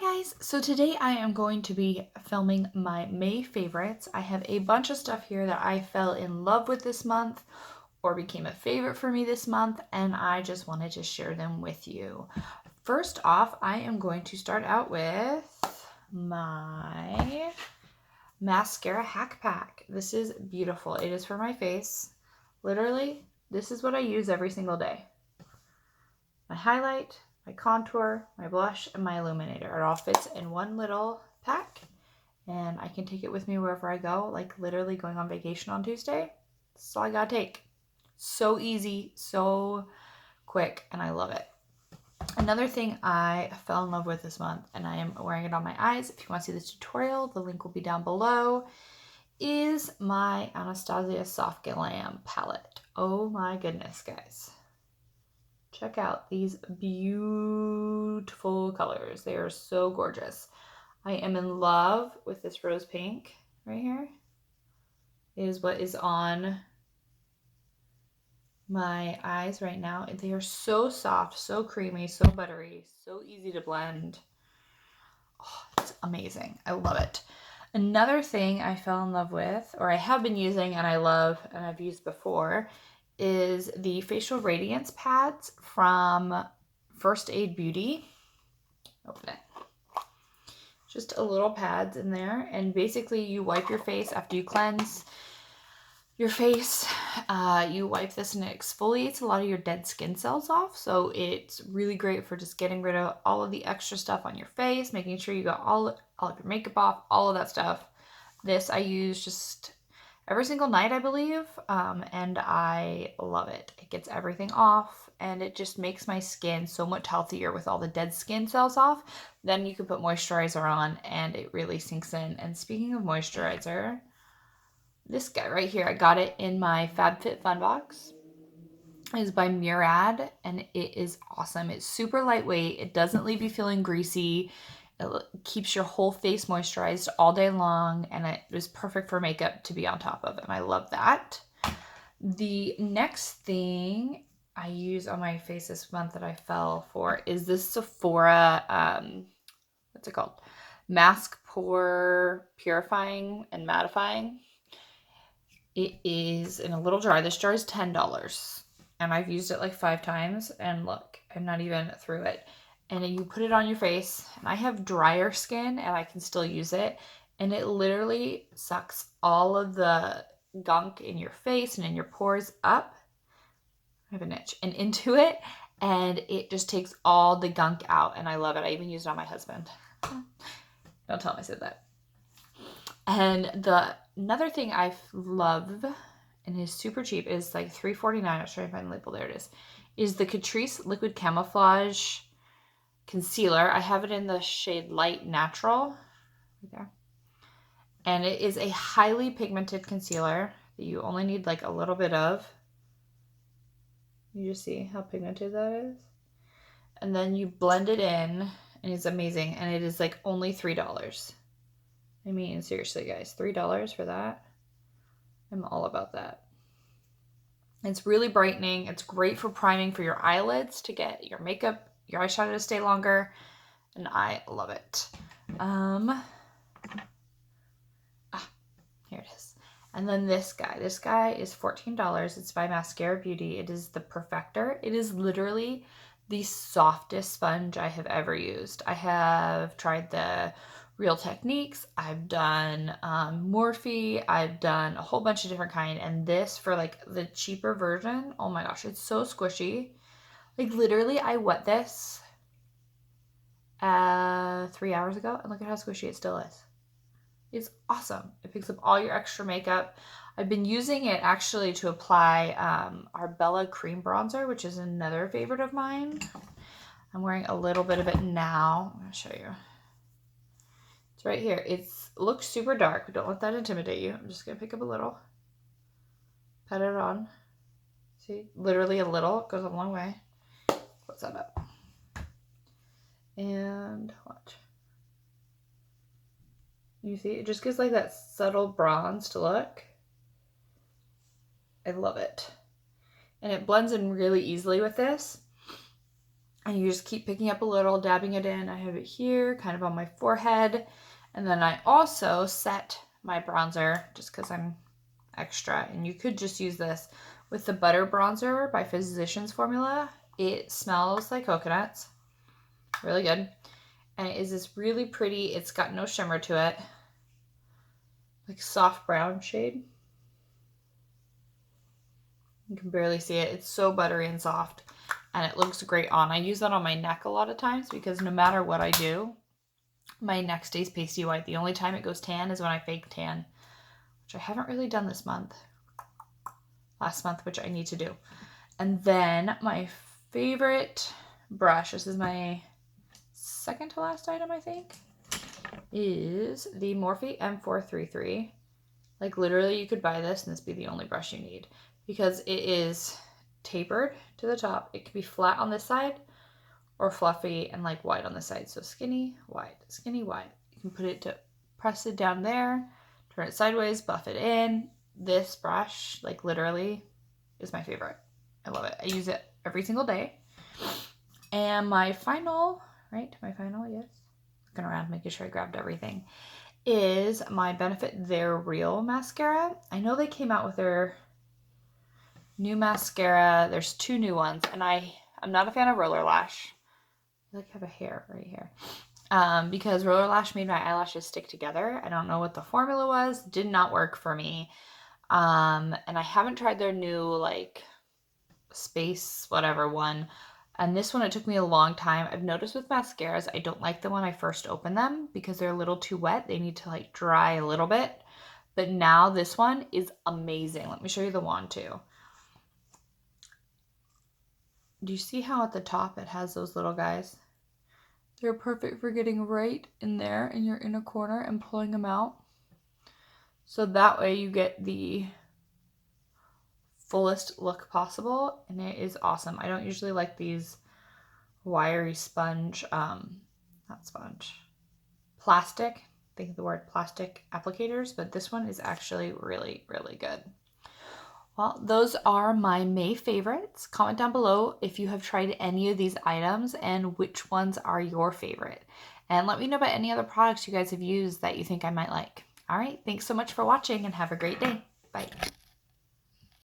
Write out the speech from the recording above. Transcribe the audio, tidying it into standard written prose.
Guys, so today I am going to be filming my May favorites. I have a bunch of stuff here that I fell in love with this month or became a favorite for me this month, and I just wanted to share them with you. First off, I am going to start out with my Maskcara HAC pack. This is beautiful. It is for my face. Literally, this is what I use every single day. My highlight, my contour, my blush, and my illuminator. It all fits in one little pack, and I can take it with me wherever I go, like literally going on vacation on Tuesday. That's all I gotta take. So easy, so quick, and I love it. Another thing I fell in love with this month, and I am wearing it on my eyes. If you want to see this tutorial, the link will be down below, is my Anastasia Soft Glam palette. Oh my goodness, guys. Check out these beautiful colors. They are so gorgeous. I am in love with this rose pink right here. It is what is on my eyes right now. They are so soft, so creamy, so buttery, so easy to blend. Oh, it's amazing. I love it. Another thing I fell in love with, or I have been using and I love and I've used before, is the facial radiance pads from First Aid Beauty. Open it. Just a little pads in there, and basically you wipe your face after you cleanse your face. You wipe this and it exfoliates a lot of your dead skin cells off, so it's really great for just getting rid of all of the extra stuff on your face, making sure you got all of your makeup off, all of that stuff. This I use just every single night, I believe, and I love it. It gets everything off, and it just makes my skin so much healthier with all the dead skin cells off. Then you can put moisturizer on, and it really sinks in. And speaking of moisturizer, this guy right here, I got it in my FabFitFun box. It is by Murad, and it is awesome. It's super lightweight. It doesn't leave you feeling greasy. It keeps your whole face moisturized all day long, and it is perfect for makeup to be on top of, and I love that. The next thing I use on my face this month that I fell for is this Sephora, what's it called? Mask Pore Purifying and Mattifying. It is in a little jar. This jar is $10, and I've used it like 5 times, and look, I'm not even through it. And you put it on your face, and I have drier skin and I can still use it, and it literally sucks all of the gunk in your face and in your pores up. I have an itch, and into it, and it just takes all the gunk out, and I love it. I even used it on my husband. Don't tell him I said that. And another thing I love, and is super cheap, is like $3.49. I'll try to find the label. There it is the Catrice Liquid Camouflage Concealer. I have it in the shade Light Natural right there, and it is a highly pigmented concealer that you only need like a little bit of. You just see how pigmented that is, and then you blend it in, and it's amazing. And it is like only $3. I mean, seriously, guys, $3 for that? I'm all about that. It's really brightening. It's great for priming for your eyelids to get your makeup, your eyeshadow to stay longer, and I love it. Here it is. And then this guy is $14. It's by Maskcara Beauty. It is the Perfector. It is literally the softest sponge I have ever used. I have tried the Real Techniques. I've done Morphe. I've done a whole bunch of different kind, and this for like the cheaper version. Oh my gosh, it's so squishy. Like literally, I wet this 3 hours ago, and look at how squishy it still is. It's awesome. It picks up all your extra makeup. I've been using it actually to apply our Bella Cream Bronzer, which is another favorite of mine. I'm wearing a little bit of it now. I'm going to show you. It's right here. It looks super dark, but don't let that intimidate you. I'm just going to pick up a little. Pat it on. See? Literally a little. It goes a long way. Close that up. And watch. You see, it just gives like that subtle bronzed look. I love it. And it blends in really easily with this. And you just keep picking up a little, dabbing it in. I have it here, kind of on my forehead. And then I also set my bronzer, just because I'm extra. And you could just use this with the Butter Bronzer by Physicians Formula. It smells like coconuts. Really good. And it is this really pretty, it's got no shimmer to it, like soft brown shade. You can barely see it. It's so buttery and soft, and it looks great on. I use that on my neck a lot of times because no matter what I do, my neck stays pasty white. The only time it goes tan is when I fake tan, which I haven't really done this month. Last month, which I need to do. And then my favorite brush, this is my second to last item, I think, is the Morphe M433. Like literally you could buy this and this be the only brush you need because it is tapered to the top. It can be flat on this side or fluffy and like wide on the side. So skinny, wide, skinny, wide. You can put it to press it down there, turn it sideways, buff it in. This brush, like literally, is my favorite. I love it. I use it every single day. And my final, yes. Looking around, making sure I grabbed everything, is my Benefit They're Real mascara. I know they came out with their new mascara. There's 2 new ones, and I'm not a fan of Roller Lash. I like have a hair right here. Because Roller Lash made my eyelashes stick together. I don't know what the formula was. Did not work for me. And I haven't tried their new like space whatever one. And this one, it took me a long time. I've noticed with mascaras, I don't like them when I first open them because they're a little too wet. They need to like dry a little bit. But now this one is amazing. Let me show you the wand too. Do you see how at the top it has those little guys? They're perfect for getting right in there in your inner corner and pulling them out. So that way you get the fullest look possible, and it is awesome. I don't usually like these wiry sponge, not sponge, plastic, think of the word plastic applicators, but this one is actually really, really good. Well, those are my May favorites. Comment down below if you have tried any of these items and which ones are your favorite. And let me know about any other products you guys have used that you think I might like. All right, thanks so much for watching and have a great day. Bye.